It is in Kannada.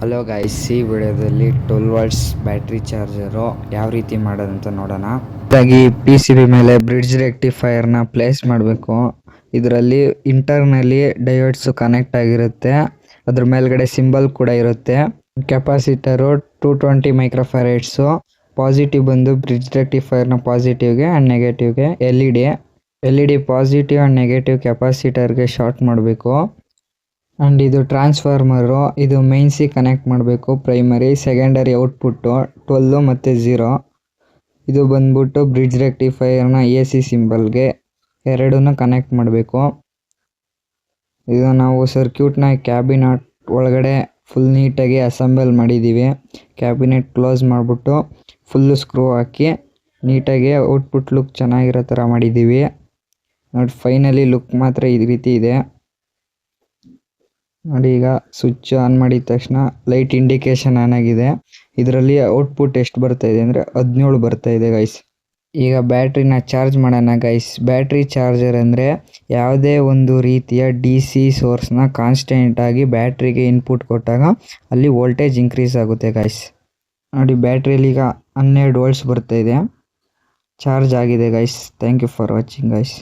ಹಲೋ ಗೈಸ್, ಈ ವಿಡಿಯೋದಲ್ಲಿ 12 ವಾಟ್ಸ್ ಬ್ಯಾಟ್ರಿ ಚಾರ್ಜರು ಯಾವ ರೀತಿ ಮಾಡೋದಂತ ನೋಡೋಣ. ಹಾಗಾಗಿ PCB ಮೇಲೆ ಬ್ರಿಡ್ಜ್ ರೆಕ್ಟಿಫೈಯರ್ನ ಪ್ಲೇಸ್ ಮಾಡಬೇಕು. ಇದರಲ್ಲಿ ಇಂಟರ್ನಲ್ಲಿ ಡಯೋಡ್ಸ್ ಕನೆಕ್ಟ್ ಆಗಿರುತ್ತೆ. ಅದ್ರ ಮೇಲ್ಗಡೆ ಸಿಂಬಲ್ ಕೂಡ ಇರುತ್ತೆ. Capacitor 220 microfarads. ಪಾಸಿಟಿವ್ ಬಂದು ಬ್ರಿಡ್ಜ್ ರೆಕ್ಟಿಫೈಯರ್ನ ಪಾಸಿಟಿವ್ಗೆ ಆ್ಯಂಡ್ ನೆಗೆಟಿವ್ಗೆ L E D positive and negative ಕೆಪಾಸಿಟರ್ಗೆ ಶಾರ್ಟ್ ಮಾಡಬೇಕು. ಆ್ಯಂಡ್ ಇದು ಟ್ರಾನ್ಸ್ಫಾರ್ಮರು, ಇದು ಮೈನ್ಸಿಗೆ ಕನೆಕ್ಟ್ ಮಾಡಬೇಕು. ಪ್ರೈಮರಿ ಸೆಕೆಂಡರಿ ಔಟ್ಪುಟ್ಟು 12 ಮತ್ತು 0. ಇದು ಬಂದ್ಬಿಟ್ಟು ಬ್ರಿಡ್ಜ್ ರೆಕ್ಟಿಫೈಯರ್ನ AC ಸಿಂಬಲ್ಗೆ ಎರಡನ್ನೂ ಕನೆಕ್ಟ್ ಮಾಡಬೇಕು. ಇದು ನಾವು ಸರ್ಕ್ಯೂಟ್ನ ಕ್ಯಾಬಿನೆಟ್ ಒಳಗಡೆ ಫುಲ್ ನೀಟಾಗಿ ಅಸೆಂಬಲ್ ಮಾಡಿದ್ದೀವಿ. ಕ್ಯಾಬಿನೆಟ್ ಕ್ಲೋಸ್ ಮಾಡಿಬಿಟ್ಟು ಫುಲ್ಲು ಸ್ಕ್ರೂ ಹಾಕಿ ನೀಟಾಗಿ ಔಟ್ಪುಟ್ ಲುಕ್ ಚೆನ್ನಾಗಿರೋ ಥರ ಮಾಡಿದ್ದೀವಿ. ನೋಡಿ, ಫೈನಲಿ ಲುಕ್ ಮಾತ್ರ ಈ ರೀತಿ ಇದೆ. ನೋಡಿ, ಈಗ ಸ್ವಿಚ್ ಆನ್ ಮಾಡಿದ ತಕ್ಷಣ ಲೈಟ್ ಇಂಡಿಕೇಶನ್ ಆನ್ ಆಗಿದೆ. ಇದರಲ್ಲಿ ಔಟ್ಪುಟ್ ಎಷ್ಟು ಬರ್ತಾ ಇದೆ ಅಂದರೆ 17 ಬರ್ತಾ ಇದೆ ಗೈಸ್. ಈಗ ಬ್ಯಾಟ್ರಿನ ಚಾರ್ಜ್ ಮಾಡೋಣ ಗೈಸ್. ಬ್ಯಾಟ್ರಿ ಚಾರ್ಜರ್ ಅಂದರೆ ಯಾವುದೇ ಒಂದು ರೀತಿಯ DC ಸೋರ್ಸ್ನ ಕಾನ್ಸ್ಟೆಂಟಾಗಿ ಬ್ಯಾಟ್ರಿಗೆ ಇನ್ಪುಟ್ ಕೊಟ್ಟಾಗ ಅಲ್ಲಿ ವೋಲ್ಟೇಜ್ ಇನ್ಕ್ರೀಸ್ ಆಗುತ್ತೆ ಗೈಸ್. ನೋಡಿ, ಬ್ಯಾಟ್ರಿಯಲ್ಲಿ ಈಗ 12 ವೋಲ್ಟ್ಸ್ ಬರ್ತಾ ಇದೆ. ಚಾರ್ಜ್ ಆಗಿದೆ guys. Thank you for watching guys.